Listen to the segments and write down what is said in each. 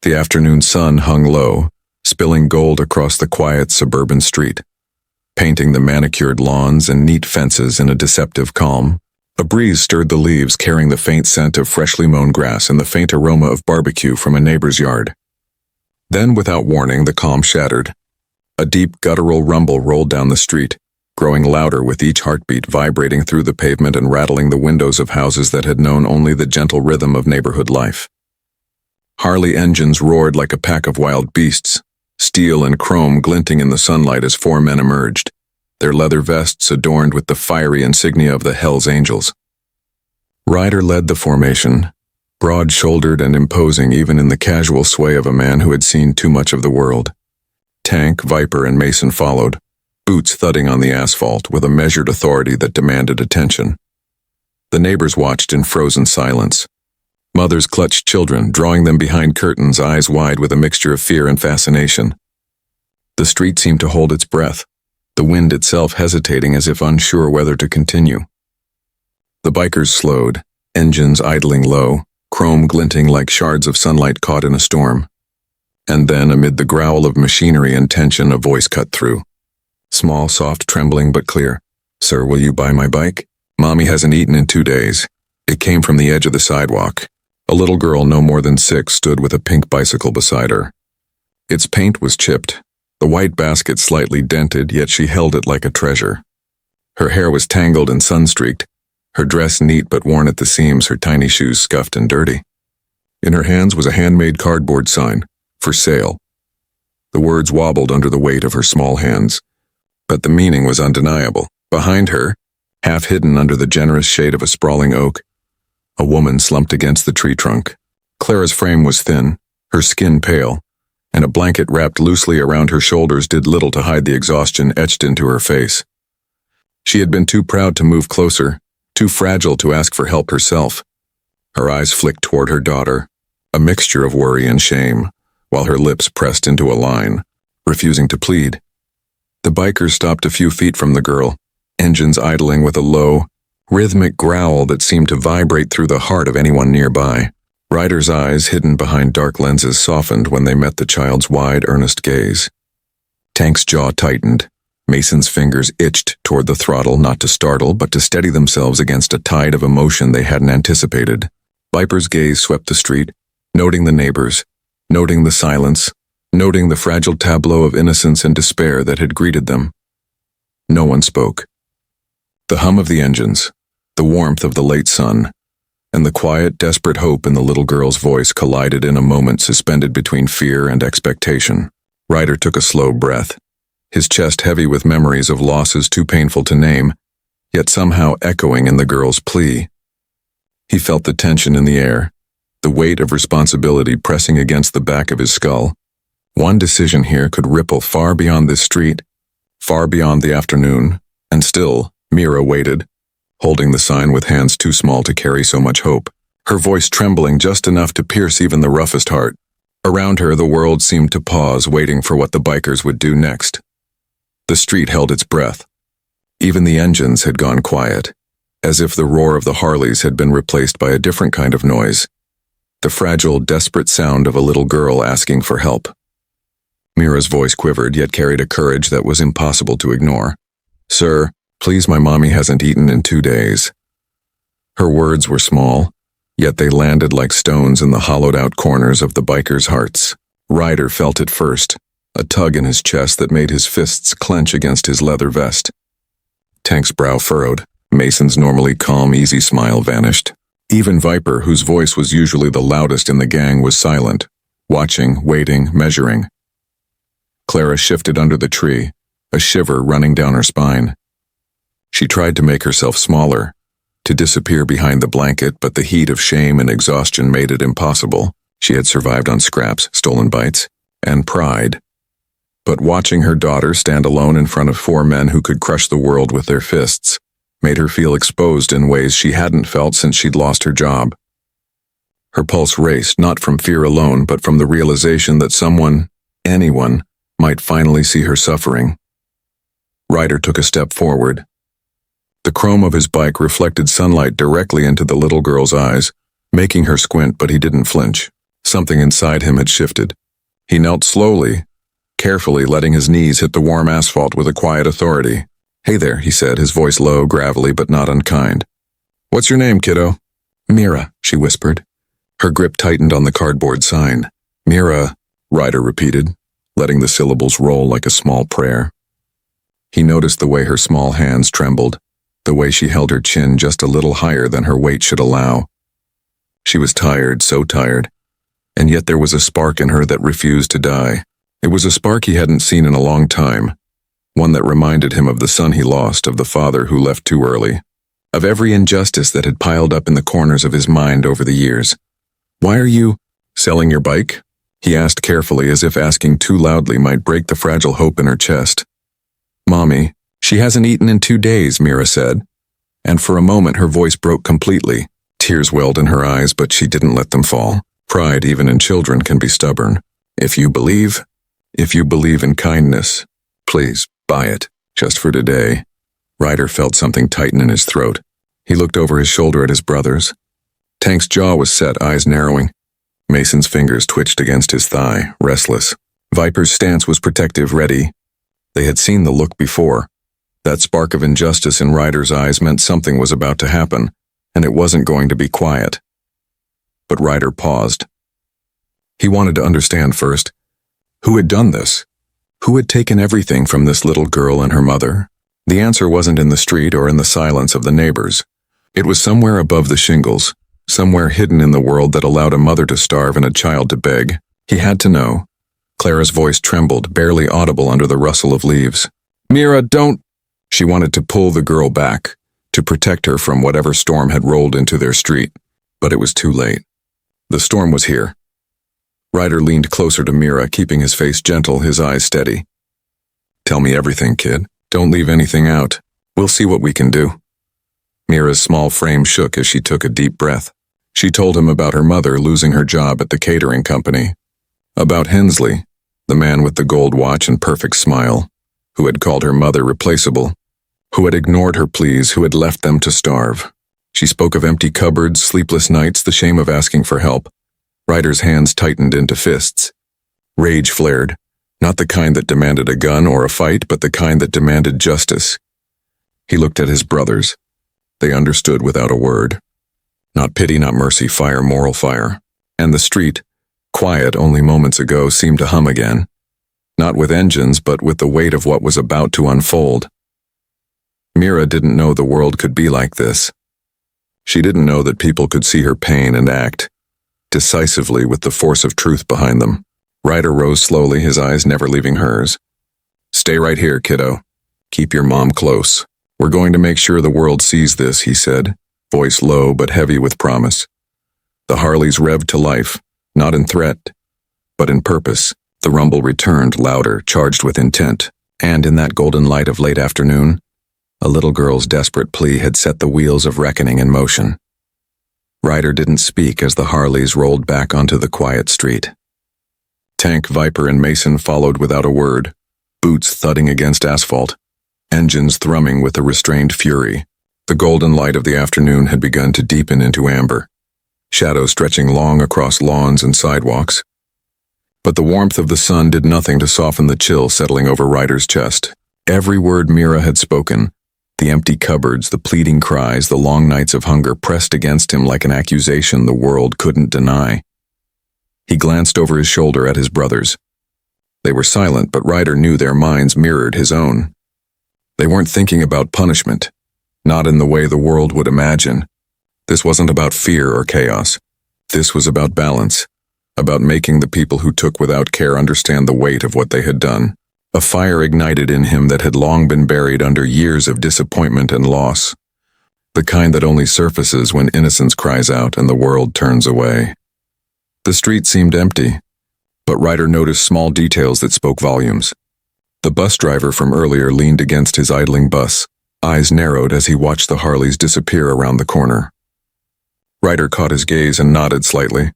The afternoon sun hung low, spilling gold across the quiet suburban street, painting the manicured lawns and neat fences in a deceptive calm. A breeze stirred the leaves, carrying the faint scent of freshly mown grass and the faint aroma of barbecue from a neighbor's yard. Then, without warning, the calm shattered. A deep guttural rumble rolled down the street, growing louder with each heartbeat, vibrating through the pavement and rattling the windows of houses that had known only the gentle rhythm of neighborhood life. Harley engines roared like a pack of wild beasts, steel and chrome glinting in the sunlight as four men emerged, their leather vests adorned with the fiery insignia of the Hells Angels. Ryder led the formation, broad-shouldered and imposing even in the casual sway of a man who had seen too much of the world. Tank, Viper, and Mason followed, boots thudding on the asphalt with a measured authority that demanded attention. The neighbors watched in frozen silence. Mothers clutched children, drawing them behind curtains, eyes wide with a mixture of fear and fascination. The street seemed to hold its breath, the wind itself hesitating as if unsure whether to continue. The bikers slowed, engines idling low, chrome glinting like shards of sunlight caught in a storm. And then, amid the growl of machinery and tension, a voice cut through. Small, soft, trembling, but clear. "Sir, will you buy my bike? Mommy hasn't eaten in 2 days." It came from the edge of the sidewalk. A little girl no more than 6 stood with a pink bicycle beside her. Its paint was chipped, the white basket slightly dented, yet she held it like a treasure. Her hair was tangled and sun-streaked, her dress neat but worn at the seams, her tiny shoes scuffed and dirty. In her hands was a handmade cardboard sign, "For sale." The words wobbled under the weight of her small hands, but the meaning was undeniable. Behind her, half hidden under the generous shade of a sprawling oak, a woman slumped against the tree trunk. Clara's frame was thin, her skin pale, and a blanket wrapped loosely around her shoulders did little to hide the exhaustion etched into her face. She had been too proud to move closer, too fragile to ask for help herself. Her eyes flicked toward her daughter, a mixture of worry and shame, while her lips pressed into a line, refusing to plead. The bikers stopped a few feet from the girl, engines idling with a low, rhythmic growl that seemed to vibrate through the heart of anyone nearby. Ryder's eyes, hidden behind dark lenses, softened when they met the child's wide, earnest gaze. Tank's jaw tightened. Mason's fingers itched toward the throttle, not to startle, but to steady themselves against a tide of emotion they hadn't anticipated. Viper's gaze swept the street, noting the neighbors, noting the silence, noting the fragile tableau of innocence and despair that had greeted them. No one spoke. The hum of the engines, the warmth of the late sun, and the quiet, desperate hope in the little girl's voice collided in a moment suspended between fear and expectation. Ryder took a slow breath, his chest heavy with memories of losses too painful to name, yet somehow echoing in the girl's plea. He felt the tension in the air, the weight of responsibility pressing against the back of his skull. One decision here could ripple far beyond this street, far beyond the afternoon, and still, Meera waited, holding the sign with hands too small to carry so much hope, her voice trembling just enough to pierce even the roughest heart. Around her, the world seemed to pause, waiting for what the bikers would do next. The street held its breath. Even the engines had gone quiet, as if the roar of the Harleys had been replaced by a different kind of noise, the fragile, desperate sound of a little girl asking for help. Meera's voice quivered, yet carried a courage that was impossible to ignore. "Sir, please, my mommy hasn't eaten in 2 days." Her words were small, yet they landed like stones in the hollowed-out corners of the bikers' hearts. Ryder felt it first, a tug in his chest that made his fists clench against his leather vest. Tank's brow furrowed. Mason's normally calm, easy smile vanished. Even Viper, whose voice was usually the loudest in the gang, was silent, watching, waiting, measuring. Clara shifted under the tree, a shiver running down her spine. She tried to make herself smaller, to disappear behind the blanket, but the heat of shame and exhaustion made it impossible. She had survived on scraps, stolen bites, and pride. But watching her daughter stand alone in front of 4 men who could crush the world with their fists made her feel exposed in ways she hadn't felt since she'd lost her job. Her pulse raced, not from fear alone, but from the realization that someone, anyone, might finally see her suffering. Ryder took a step forward. The chrome of his bike reflected sunlight directly into the little girl's eyes, making her squint, but he didn't flinch. Something inside him had shifted. He knelt slowly, carefully letting his knees hit the warm asphalt with a quiet authority. "Hey there," he said, his voice low, gravelly, but not unkind. "What's your name, kiddo?" "Meera," she whispered. Her grip tightened on the cardboard sign. "Meera," Ryder repeated, letting the syllables roll like a small prayer. He noticed the way her small hands trembled, the way she held her chin just a little higher than her weight should allow. She was tired, so tired, and yet there was a spark in her that refused to die. It was a spark he hadn't seen in a long time, one that reminded him of the son he lost, of the father who left too early, of every injustice that had piled up in the corners of his mind over the years. "Why are you selling your bike?" he asked carefully, as if asking too loudly might break the fragile hope in her chest. "Mommy, she hasn't eaten in 2 days," Meera said, and for a moment her voice broke completely. Tears welled in her eyes, but she didn't let them fall. Pride, even in children, can be stubborn. If you believe in kindness, please buy it, just for today." Ryder felt something tighten in his throat. He looked over his shoulder at his brothers. Tank's jaw was set, eyes narrowing. Mason's fingers twitched against his thigh, restless. Viper's stance was protective, ready. They had seen the look before. That spark of injustice in Ryder's eyes meant something was about to happen, and it wasn't going to be quiet. But Ryder paused. He wanted to understand first. Who had done this? Who had taken everything from this little girl and her mother? The answer wasn't in the street or in the silence of the neighbors. It was somewhere above the shingles, somewhere hidden in the world that allowed a mother to starve and a child to beg. He had to know. Clara's voice trembled, barely audible under the rustle of leaves. "Meera, don't—" She wanted to pull the girl back, to protect her from whatever storm had rolled into their street. But it was too late. The storm was here. Ryder leaned closer to Meera, keeping his face gentle, his eyes steady. "Tell me everything, kid. Don't leave anything out. We'll see what we can do." Meera's small frame shook as she took a deep breath. She told him about her mother losing her job at the catering company. About Hensley, the man with the gold watch and perfect smile, who had called her mother replaceable, who had ignored her pleas, who had left them to starve. She spoke of empty cupboards, sleepless nights, the shame of asking for help. Ryder's hands tightened into fists. Rage flared, not the kind that demanded a gun or a fight, but the kind that demanded justice. He looked at his brothers. They understood without a word. Not pity, not mercy, fire, moral fire. And the street, quiet only moments ago, seemed to hum again. Not with engines, but with the weight of what was about to unfold. Meera didn't know the world could be like this. She didn't know that people could see her pain and act decisively with the force of truth behind them. Ryder rose slowly, his eyes never leaving hers. "Stay right here, kiddo. Keep your mom close. We're going to make sure the world sees this," he said, voice low but heavy with promise. The Harleys revved to life, not in threat, but in purpose. The rumble returned, louder, charged with intent, and in that golden light of late afternoon, a little girl's desperate plea had set the wheels of reckoning in motion. Ryder didn't speak as the Harleys rolled back onto the quiet street. Tank, Viper, and Mason followed without a word, boots thudding against asphalt, engines thrumming with a restrained fury. The golden light of the afternoon had begun to deepen into amber, shadows stretching long across lawns and sidewalks. But the warmth of the sun did nothing to soften the chill settling over Ryder's chest. Every word Meera had spoken, the empty cupboards, the pleading cries, the long nights of hunger, pressed against him like an accusation the world couldn't deny. He glanced over his shoulder at his brothers. They were silent, but Ryder knew their minds mirrored his own. They weren't thinking about punishment, not in the way the world would imagine. This wasn't about fear or chaos. This was about balance, about making the people who took without care understand the weight of what they had done. A fire ignited in him that had long been buried under years of disappointment and loss, the kind that only surfaces when innocence cries out and the world turns away. The street seemed empty, but Ryder noticed small details that spoke volumes. The bus driver from earlier leaned against his idling bus, eyes narrowed as he watched the Harleys disappear around the corner. Ryder caught his gaze and nodded slightly.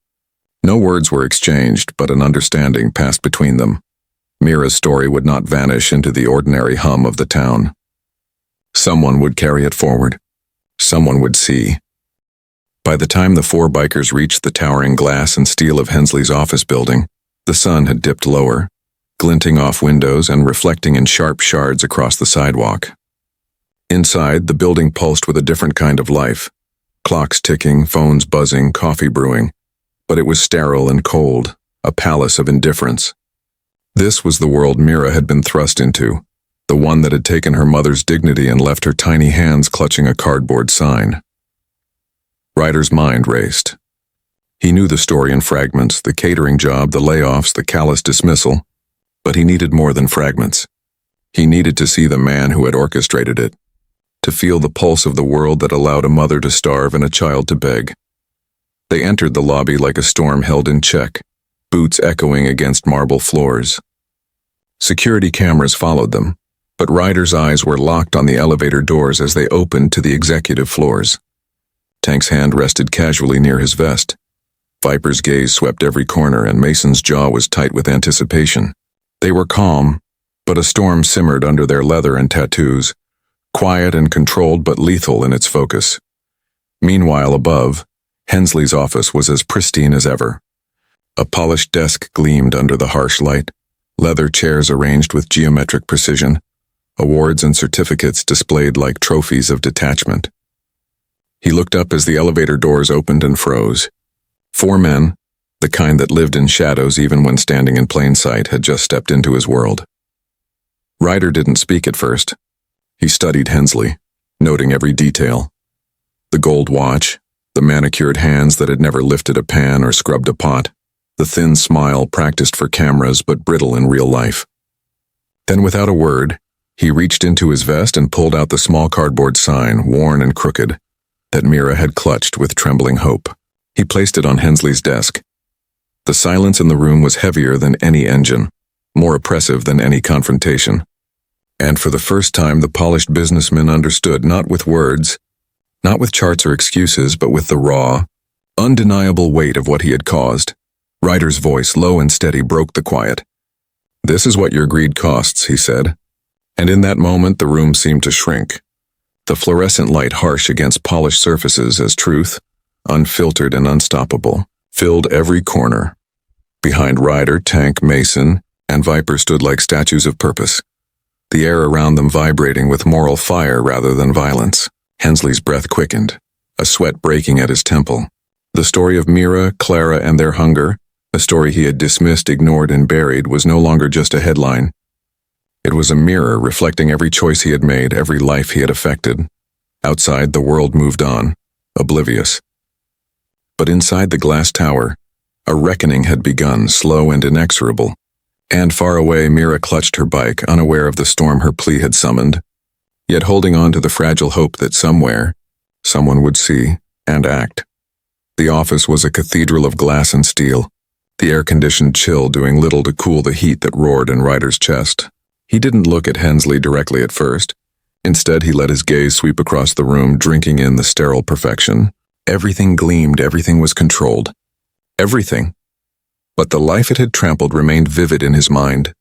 No words were exchanged, but an understanding passed between them. Meera's story would not vanish into the ordinary hum of the town. Someone would carry it forward. Someone would see. By the time the four bikers reached the towering glass and steel of Hensley's office building, the sun had dipped lower, glinting off windows and reflecting in sharp shards across the sidewalk. Inside, the building pulsed with a different kind of life. Clocks ticking, phones buzzing, coffee brewing. But it was sterile and cold, a palace of indifference. This was the world Meera had been thrust into, the one that had taken her mother's dignity and left her tiny hands clutching a cardboard sign. Ryder's mind raced. He knew the story in fragments, the catering job, the layoffs, the callous dismissal, but he needed more than fragments. He needed to see the man who had orchestrated it, to feel the pulse of the world that allowed a mother to starve and a child to beg. They entered the lobby like a storm held in check, boots echoing against marble floors. Security cameras followed them, but Ryder's eyes were locked on the elevator doors as they opened to the executive floors. Tank's hand rested casually near his vest. Viper's gaze swept every corner and Mason's jaw was tight with anticipation. They were calm, but a storm simmered under their leather and tattoos, quiet and controlled but lethal in its focus. Meanwhile, above, Hensley's office was as pristine as ever. A polished desk gleamed under the harsh light, leather chairs arranged with geometric precision, awards and certificates displayed like trophies of detachment. He looked up as the elevator doors opened and froze. Four men, the kind that lived in shadows even when standing in plain sight, had just stepped into his world. Ryder didn't speak at first. He studied Hensley, noting every detail. The gold watch, the manicured hands that had never lifted a pan or scrubbed a pot, the thin smile practiced for cameras but brittle in real life. Then without a word, he reached into his vest and pulled out the small cardboard sign, worn and crooked, that Meera had clutched with trembling hope. He placed it on Hensley's desk. The silence in the room was heavier than any engine, more oppressive than any confrontation. And for the first time, the polished businessman understood, not with words, not with charts or excuses, but with the raw, undeniable weight of what he had caused. Ryder's voice, low and steady, broke the quiet. "This is what your greed costs," he said. And in that moment, the room seemed to shrink. The fluorescent light harsh against polished surfaces as truth, unfiltered and unstoppable, filled every corner. Behind Ryder, Tank, Mason, and Viper stood like statues of purpose, the air around them vibrating with moral fire rather than violence. Hensley's breath quickened, a sweat breaking at his temple. The story of Meera, Clara, and their hunger, a story he had dismissed, ignored, and buried, was no longer just a headline. It was a mirror reflecting every choice he had made, every life he had affected. Outside, the world moved on, oblivious. But inside the glass tower, a reckoning had begun, slow and inexorable. And far away, Meera clutched her bike, unaware of the storm her plea had summoned, yet holding on to the fragile hope that somewhere, someone would see and act. The office was a cathedral of glass and steel, the air-conditioned chill doing little to cool the heat that roared in Ryder's chest. He didn't look at Hensley directly at first. Instead, he let his gaze sweep across the room, drinking in the sterile perfection. Everything gleamed, everything was controlled. Everything. But the life it had trampled remained vivid in his mind.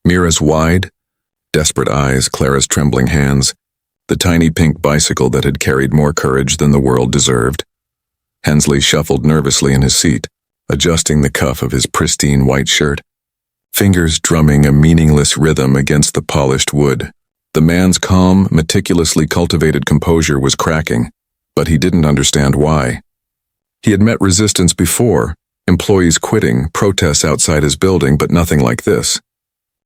Meera's wide, desperate eyes, Clara's trembling hands, the tiny pink bicycle that had carried more courage than the world deserved. Hensley shuffled nervously in his seat, adjusting the cuff of his pristine white shirt, fingers drumming a meaningless rhythm against the polished wood. The man's calm, meticulously cultivated composure was cracking, but he didn't understand why. He had met resistance before, employees quitting, protests outside his building, but nothing like this.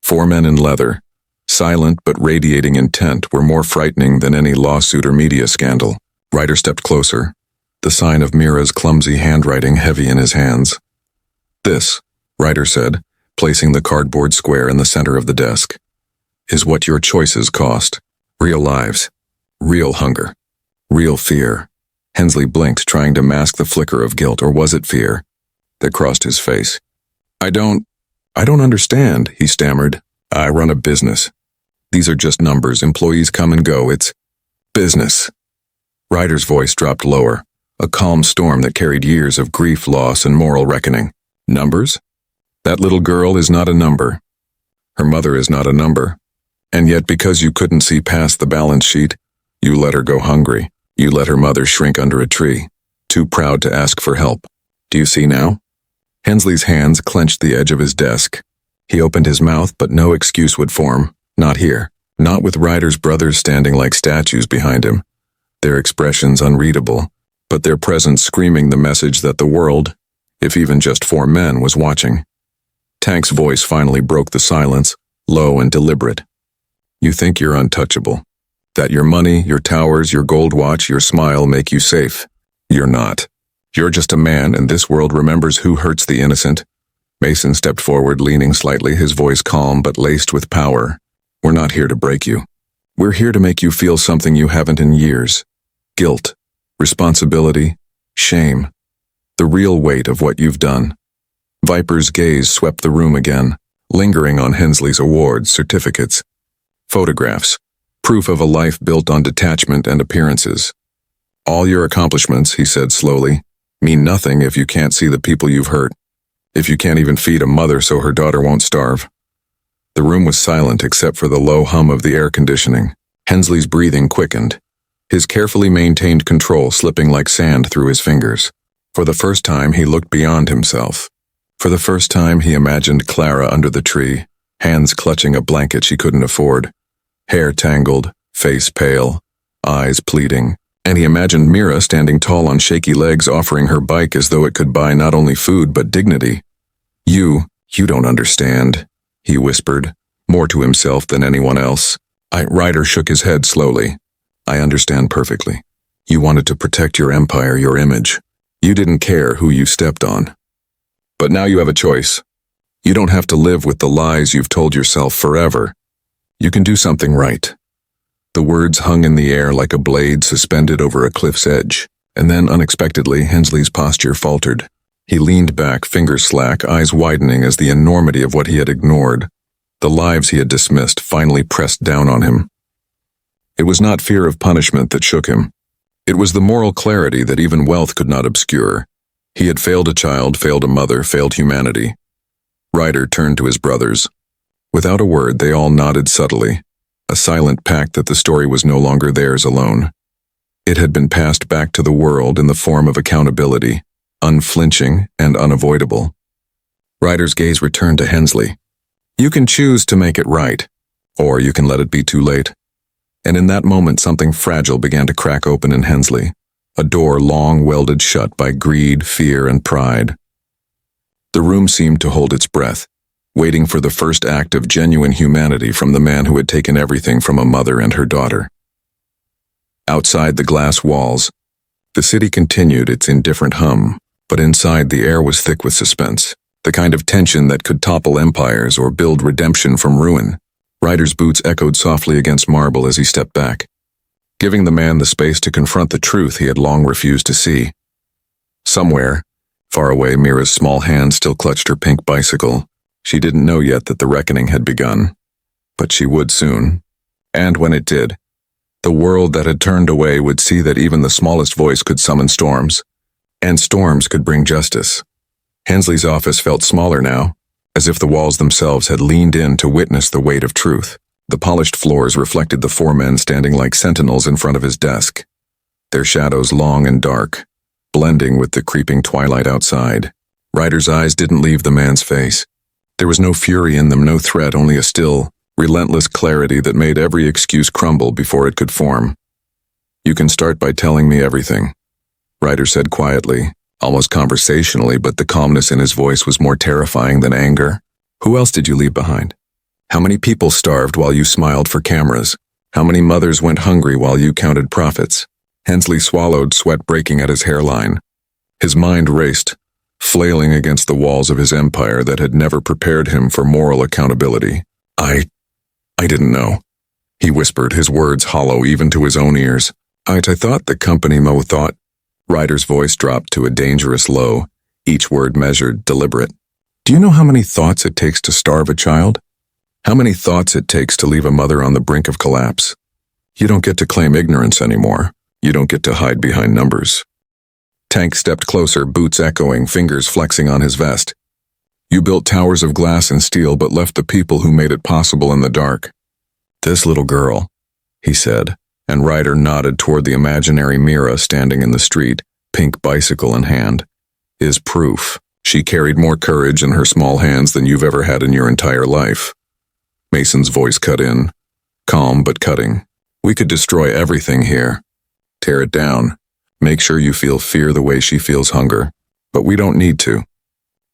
Four men in leather, silent but radiating intent, were more frightening than any lawsuit or media scandal. Ryder stepped closer, the sign of Meera's clumsy handwriting heavy in his hands. "This," Ryder said, placing the cardboard square in the center of the desk, "is what your choices cost. Real lives, real hunger, real fear." Hensley blinked, trying to mask the flicker of guilt, or was it fear, that crossed his face. I don't understand," he stammered. "I run a business. These are just numbers. Employees come and go. It's business." Ryder's voice dropped lower, a calm storm that carried years of grief, loss, and moral reckoning. "Numbers? That little girl is not a number. Her mother is not a number. And yet, because you couldn't see past the balance sheet, you let her go hungry. You let her mother shrink under a tree. too proud to ask for help. Do you see now? Hensley's hands clenched the edge of his desk. He opened his mouth, but no excuse would form. Not here. Not with Ryder's brothers standing like statues behind him. Their expressions unreadable, but their presence screaming the message that the world, if even just 4 men, was watching. Tank's voice finally broke the silence, low and deliberate. You think you're untouchable. That your money, your towers, your gold watch, your smile make you safe. You're not. You're just a man, and this world remembers who hurts the innocent. Mason stepped forward, leaning slightly, his voice calm but laced with power. We're not here to break you. We're here to make you feel something you haven't in years. Guilt, responsibility, shame. The real weight of what you've done. Viper's gaze swept the room again, lingering on Hensley's awards, certificates, photographs, proof of a life built on detachment and appearances. All your accomplishments, he said slowly, mean nothing if you can't see the people you've hurt. If you can't even feed a mother so her daughter won't starve. The room was silent except for the low hum of the air conditioning. Hensley's breathing quickened, his carefully maintained control slipping like sand through his fingers. For the first time, he looked beyond himself. For the first time, he imagined Clara under the tree, hands clutching a blanket she couldn't afford, hair tangled, face pale, eyes pleading, and he imagined Meera standing tall on shaky legs offering her bike as though it could buy not only food but dignity. You don't understand, he whispered, more to himself than anyone else. Ryder shook his head slowly. I understand perfectly. You wanted to protect your empire, your image. You didn't care who you stepped on. But now you have a choice. You don't have to live with the lies you've told yourself forever. You can do something right. The words hung in the air like a blade suspended over a cliff's edge, and then unexpectedly Hensley's posture faltered. He leaned back, fingers slack, eyes widening as the enormity of what he had ignored, the lives he had dismissed, finally pressed down on him. It was not fear of punishment that shook him. It was the moral clarity that even wealth could not obscure. He had failed a child, failed a mother, failed humanity. Ryder turned to his brothers. Without a word, they all nodded subtly, a silent pact that the story was no longer theirs alone. It had been passed back to the world in the form of accountability, unflinching and unavoidable. Ryder's gaze returned to Hensley. You can choose to make it right, or you can let it be too late. And in that moment something fragile began to crack open in Hensley, a door long welded shut by greed, fear, and pride. The room seemed to hold its breath, waiting for the first act of genuine humanity from the man who had taken everything from a mother and her daughter. Outside the glass walls, the city continued its indifferent hum, but inside the air was thick with suspense, the kind of tension that could topple empires or build redemption from ruin. Ryder's boots echoed softly against marble as he stepped back, giving the man the space to confront the truth he had long refused to see. Somewhere, far away, Meera's small hand still clutched her pink bicycle. She didn't know yet that the reckoning had begun, but she would soon. And when it did, the world that had turned away would see that even the smallest voice could summon storms, and storms could bring justice. Hensley's office felt smaller now, as if the walls themselves had leaned in to witness the weight of truth. The polished floors reflected the 4 men standing like sentinels in front of his desk, their shadows long and dark, blending with the creeping twilight outside. Ryder's eyes didn't leave the man's face. There was no fury in them, no threat, only a still, relentless clarity that made every excuse crumble before it could form. You can start by telling me everything, Ryder said quietly, almost conversationally, but the calmness in his voice was more terrifying than anger. Who else did you leave behind? How many people starved while you smiled for cameras? How many mothers went hungry while you counted profits? Hensley swallowed, sweat breaking at his hairline. His mind raced, flailing against the walls of his empire that had never prepared him for moral accountability. I didn't know, he whispered, his words hollow even to his own ears. I thought the company Mo thought. Ryder's voice dropped to a dangerous low, each word measured, deliberate. Do you know how many thoughts it takes to starve a child? How many thoughts it takes to leave a mother on the brink of collapse? You don't get to claim ignorance anymore. You don't get to hide behind numbers. Tank stepped closer, boots echoing, fingers flexing on his vest. You built towers of glass and steel but left the people who made it possible in the dark. This little girl, he said, and Ryder nodded toward the imaginary Meera standing in the street, pink bicycle in hand, is proof. She carried more courage in her small hands than you've ever had in your entire life. Mason's voice cut in, calm but cutting. We could destroy everything here. Tear it down. Make sure you feel fear the way she feels hunger. But we don't need to.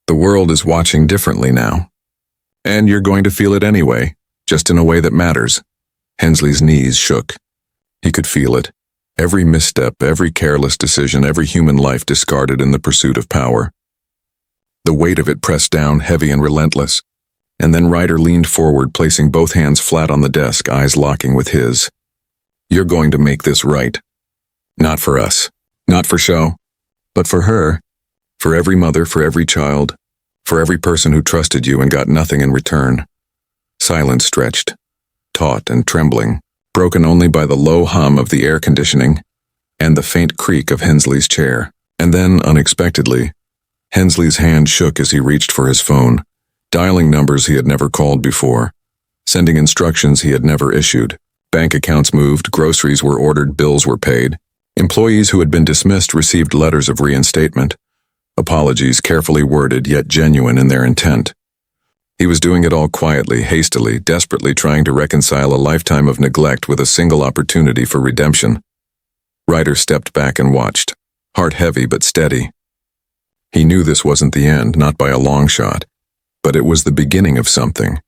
The world is watching differently now. And you're going to feel it anyway, just in a way that matters. Hensley's knees shook. He could feel it. Every misstep, every careless decision, every human life discarded in the pursuit of power. The weight of it pressed down, heavy and relentless. And then Ryder leaned forward, placing both hands flat on the desk, eyes locking with his. You're going to make this right. Not for us. Not for show. But for her. For every mother, for every child. For every person who trusted you and got nothing in return. Silence stretched. Taut and trembling. Broken only by the low hum of the air conditioning and the faint creak of Hensley's chair. And then, unexpectedly, Hensley's hand shook as he reached for his phone, dialing numbers he had never called before, sending instructions he had never issued. Bank accounts moved, groceries were ordered, bills were paid. Employees who had been dismissed received letters of reinstatement, apologies carefully worded yet genuine in their intent. He was doing it all quietly, hastily, desperately trying to reconcile a lifetime of neglect with a single opportunity for redemption. Ryder stepped back and watched, heart heavy but steady. He knew this wasn't the end, not by a long shot, but it was the beginning of something.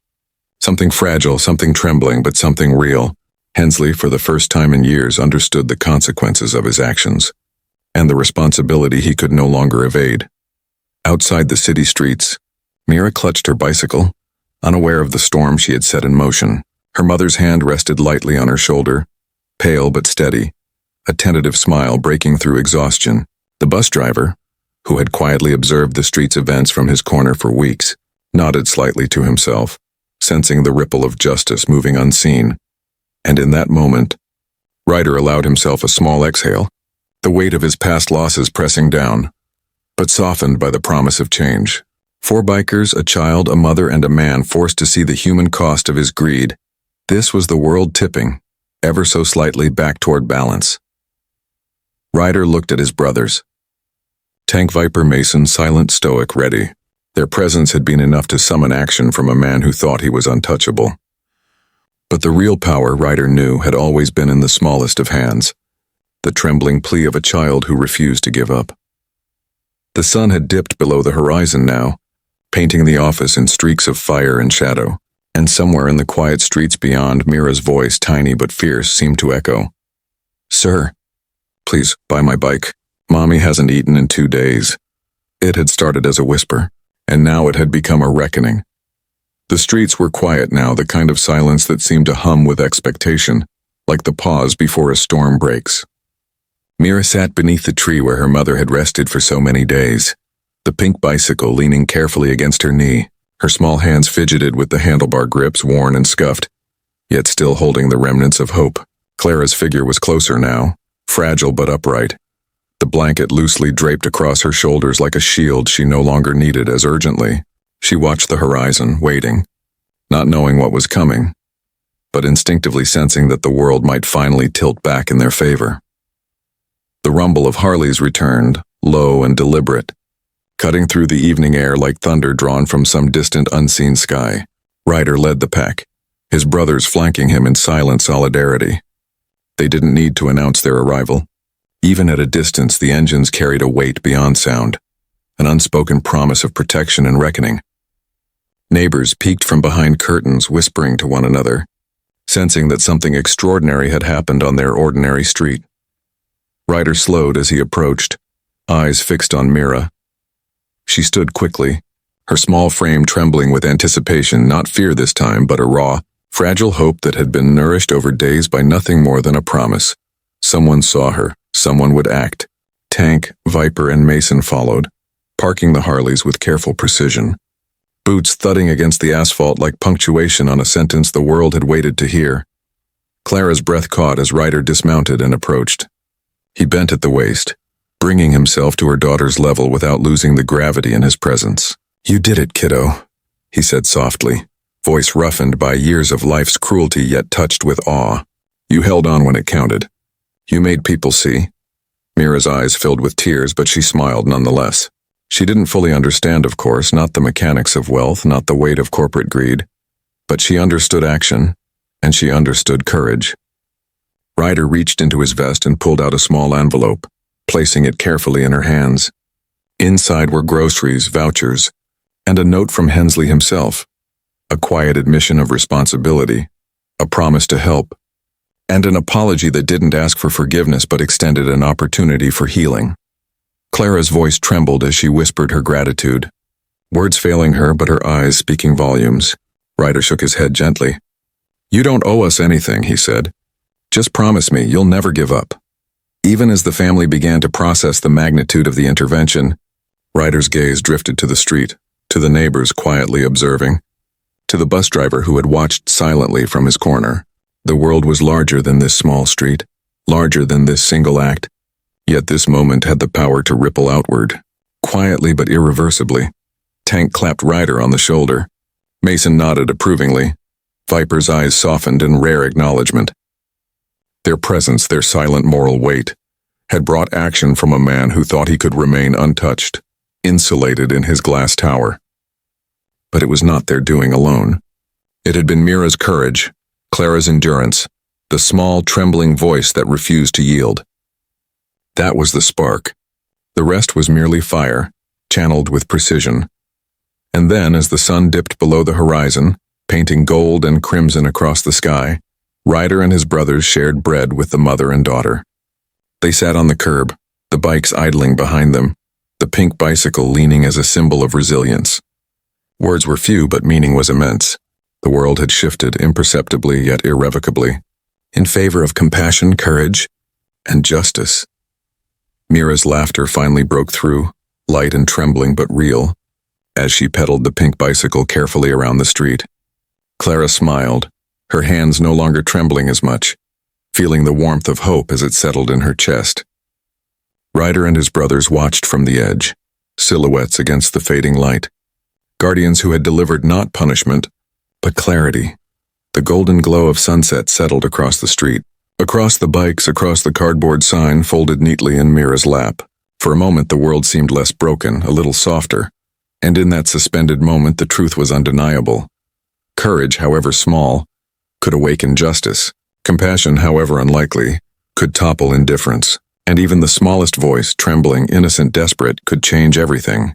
Something fragile, something trembling, but something real. Hensley, for the first time in years, understood the consequences of his actions, and the responsibility he could no longer evade. Outside the city streets, Meera clutched her bicycle, unaware of the storm she had set in motion. Her mother's hand rested lightly on her shoulder, pale but steady, a tentative smile breaking through exhaustion. The bus driver, who had quietly observed the street's events from his corner for weeks, nodded slightly to himself, sensing the ripple of justice moving unseen. And in that moment, Ryder allowed himself a small exhale, the weight of his past losses pressing down, but softened by the promise of change. 4 bikers, a child, a mother, and a man forced to see the human cost of his greed. This was the world tipping, ever so slightly back toward balance. Ryder looked at his brothers. Tank Viper, Mason, silent, stoic, ready. Their presence had been enough to summon action from a man who thought he was untouchable. But the real power, Ryder knew, had always been in the smallest of hands, the trembling plea of a child who refused to give up. The sun had dipped below the horizon now, painting the office in streaks of fire and shadow, and somewhere in the quiet streets beyond, Meera's voice, tiny but fierce, seemed to echo. Sir, please, buy my bike. Mommy hasn't eaten in 2 days. It had started as a whisper, and now it had become a reckoning. The streets were quiet now, the kind of silence that seemed to hum with expectation, like the pause before a storm breaks. Meera sat beneath the tree where her mother had rested for so many days, the pink bicycle leaning carefully against her knee. Her small hands fidgeted with the handlebar grips, worn and scuffed, yet still holding the remnants of hope. Clara's figure was closer now, fragile but upright, the blanket loosely draped across her shoulders like a shield she no longer needed as urgently. She watched the horizon, waiting, not knowing what was coming, but instinctively sensing that the world might finally tilt back in their favor. The rumble of Harleys returned, low and deliberate, cutting through the evening air like thunder drawn from some distant unseen sky. Ryder led the pack, his brothers flanking him in silent solidarity. They didn't need to announce their arrival. Even at a distance, the engines carried a weight beyond sound, an unspoken promise of protection and reckoning. Neighbors peeked from behind curtains, whispering to one another, sensing that something extraordinary had happened on their ordinary street. Ryder slowed as he approached, eyes fixed on Meera. She stood quickly, her small frame trembling with anticipation, not fear this time, but a raw, fragile hope that had been nourished over days by nothing more than a promise. Someone saw her, someone would act. Tank, Viper, and Mason followed, parking the Harleys with careful precision, boots thudding against the asphalt like punctuation on a sentence the world had waited to hear. Clara's breath caught as Ryder dismounted and approached. He bent at the waist, bringing himself to her daughter's level without losing the gravity in his presence. You did it, kiddo, he said softly, voice roughened by years of life's cruelty yet touched with awe. You held on when it counted. You made people see. Meera's eyes filled with tears, but she smiled nonetheless. She didn't fully understand, of course, not the mechanics of wealth, not the weight of corporate greed, but she understood action, and she understood courage. Ryder reached into his vest and pulled out a small envelope, placing it carefully in her hands. Inside were groceries, vouchers, and a note from Hensley himself, a quiet admission of responsibility, a promise to help, and an apology that didn't ask for forgiveness but extended an opportunity for healing. Clara's voice trembled as she whispered her gratitude, words failing her but her eyes speaking volumes. Ryder shook his head gently. "You don't owe us anything," he said. "Just promise me you'll never give up." Even as the family began to process the magnitude of the intervention, Ryder's gaze drifted to the street, to the neighbors quietly observing, to the bus driver who had watched silently from his corner. The world was larger than this small street, larger than this single act, yet this moment had the power to ripple outward, quietly but irreversibly. Tank clapped Ryder on the shoulder. Mason nodded approvingly. Viper's eyes softened in rare acknowledgement. Their presence, their silent moral weight, had brought action from a man who thought he could remain untouched, insulated in his glass tower. But it was not their doing alone. It had been Meera's courage, Clara's endurance, the small, trembling voice that refused to yield. That was the spark. The rest was merely fire, channeled with precision. And then, as the sun dipped below the horizon, painting gold and crimson across the sky, Ryder and his brothers shared bread with the mother and daughter. They sat on the curb, the bikes idling behind them, the pink bicycle leaning as a symbol of resilience. Words were few, but meaning was immense. The world had shifted imperceptibly yet irrevocably, in favor of compassion, courage, and justice. Meera's laughter finally broke through, light and trembling but real, as she pedaled the pink bicycle carefully around the street. Clara smiled, her hands no longer trembling as much, feeling the warmth of hope as it settled in her chest. Ryder and his brothers watched from the edge, silhouettes against the fading light, guardians who had delivered not punishment, but clarity. The golden glow of sunset settled across the street, across the bikes, across the cardboard sign folded neatly in Meera's lap. For a moment the world seemed less broken, a little softer, and in that suspended moment the truth was undeniable. Courage, however small, could awaken justice. Compassion, however unlikely, could topple indifference. And even the smallest voice, trembling, innocent, desperate, could change everything.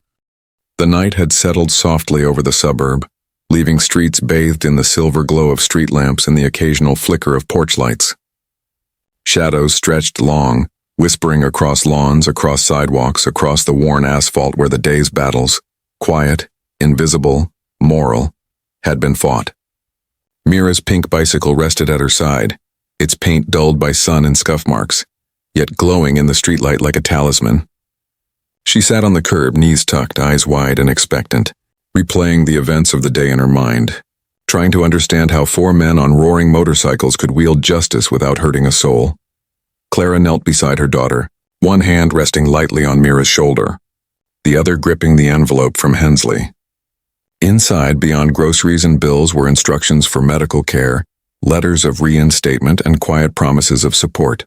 The night had settled softly over the suburb, leaving streets bathed in the silver glow of street lamps and the occasional flicker of porch lights. Shadows stretched long, whispering across lawns, across sidewalks, across the worn asphalt where the day's battles, quiet, invisible, moral, had been fought. Meera's pink bicycle rested at her side, its paint dulled by sun and scuff marks, yet glowing in the streetlight like a talisman. She sat on the curb, knees tucked, eyes wide and expectant, replaying the events of the day in her mind, trying to understand how four men on roaring motorcycles could wield justice without hurting a soul. Clara knelt beside her daughter, one hand resting lightly on Meera's shoulder, the other gripping the envelope from Hensley. Inside, beyond groceries and bills, were instructions for medical care, letters of reinstatement, and quiet promises of support.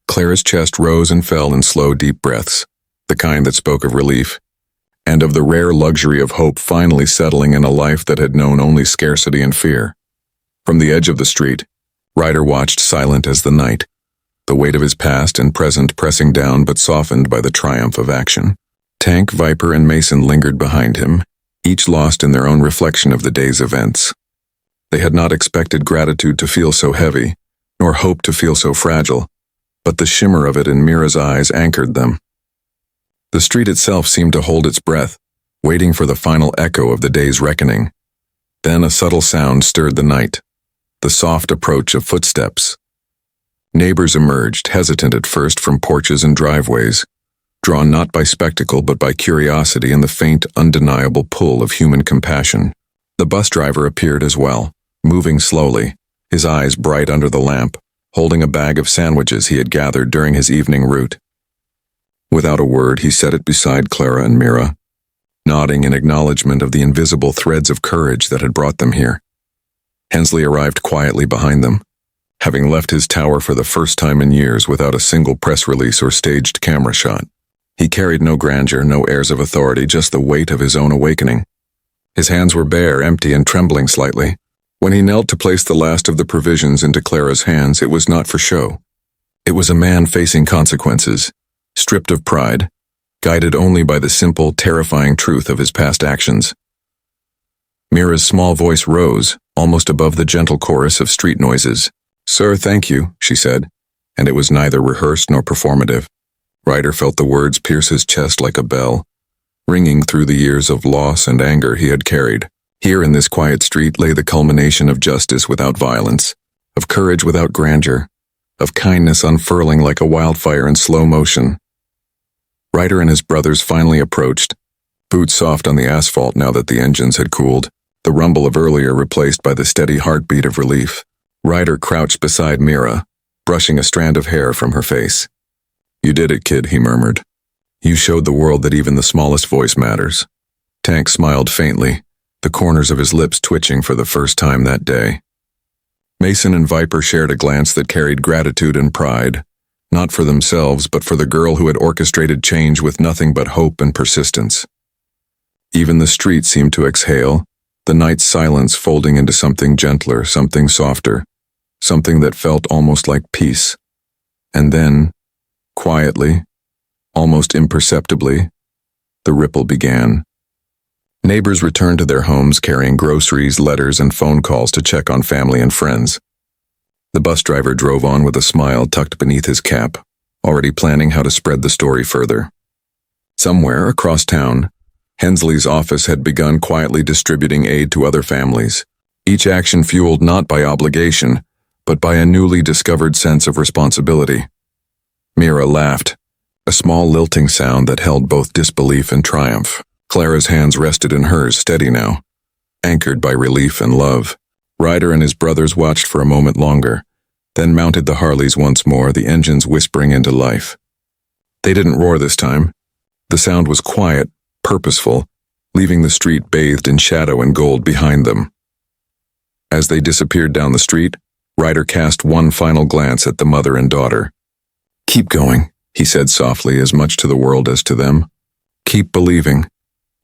Clara's chest rose and fell in slow, deep breaths, the kind that spoke of relief, and of the rare luxury of hope finally settling in a life that had known only scarcity and fear. From the edge of the street, Ryder watched silent as the night, the weight of his past and present pressing down but softened by the triumph of action. Tank, Viper, and Mason lingered behind him, each lost in their own reflection of the day's events. They had not expected gratitude to feel so heavy, nor hope to feel so fragile, but the shimmer of it in Meera's eyes anchored them. The street itself seemed to hold its breath, waiting for the final echo of the day's reckoning. Then a subtle sound stirred the night, the soft approach of footsteps. Neighbors emerged, hesitant at first from porches and driveways, drawn not by spectacle but by curiosity and the faint, undeniable pull of human compassion. The bus driver appeared as well, moving slowly, his eyes bright under the lamp, holding a bag of sandwiches he had gathered during his evening route. Without a word, he set it beside Clara and Meera, nodding in acknowledgement of the invisible threads of courage that had brought them here. Hensley arrived quietly behind them, having left his tower for the first time in years without a single press release or staged camera shot. He carried no grandeur, no airs of authority, just the weight of his own awakening. His hands were bare, empty, and trembling slightly. When he knelt to place the last of the provisions into Clara's hands, it was not for show. It was a man facing consequences, stripped of pride, guided only by the simple, terrifying truth of his past actions. Meera's small voice rose, almost above the gentle chorus of street noises. "Sir, thank you," she said, and it was neither rehearsed nor performative. Ryder felt the words pierce his chest like a bell, ringing through the years of loss and anger he had carried. Here in this quiet street lay the culmination of justice without violence, of courage without grandeur, of kindness unfurling like a wildfire in slow motion. Ryder and his brothers finally approached, boots soft on the asphalt now that the engines had cooled, the rumble of earlier replaced by the steady heartbeat of relief. Ryder crouched beside Meera, brushing a strand of hair from her face. "You did it, kid," he murmured. "You showed the world that even the smallest voice matters." Tank smiled faintly, the corners of his lips twitching for the first time that day. Mason and Viper shared a glance that carried gratitude and pride, not for themselves but for the girl who had orchestrated change with nothing but hope and persistence. Even the street seemed to exhale, the night's silence folding into something gentler, something softer, something that felt almost like peace. And then, quietly, almost imperceptibly, the ripple began. Neighbors returned to their homes carrying groceries, letters, and phone calls to check on family and friends. The bus driver drove on with a smile tucked beneath his cap, already planning how to spread the story further. Somewhere across town, Hensley's office had begun quietly distributing aid to other families, each action fueled not by obligation, but by a newly discovered sense of responsibility. Meera laughed, a small lilting sound that held both disbelief and triumph. Clara's hands rested in hers, steady now, anchored by relief and love. Ryder and his brothers watched for a moment longer, then mounted the Harleys once more, the engines whispering into life. They didn't roar this time. The sound was quiet, purposeful, leaving the street bathed in shadow and gold behind them. As they disappeared down the street, Ryder cast one final glance at the mother and daughter. "Keep going," he said softly, as much to the world as to them. "Keep believing."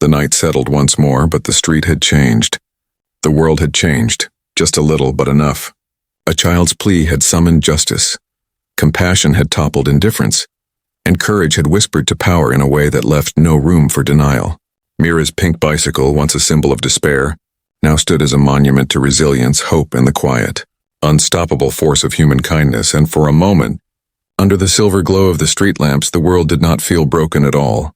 The night settled once more, but the street had changed. The world had changed, just a little, but enough. A child's plea had summoned justice. Compassion had toppled indifference, and courage had whispered to power in a way that left no room for denial. Meera's pink bicycle, once a symbol of despair, now stood as a monument to resilience, hope, and the quiet, unstoppable force of human kindness, and for a moment, under the silver glow of the street lamps, the world did not feel broken at all.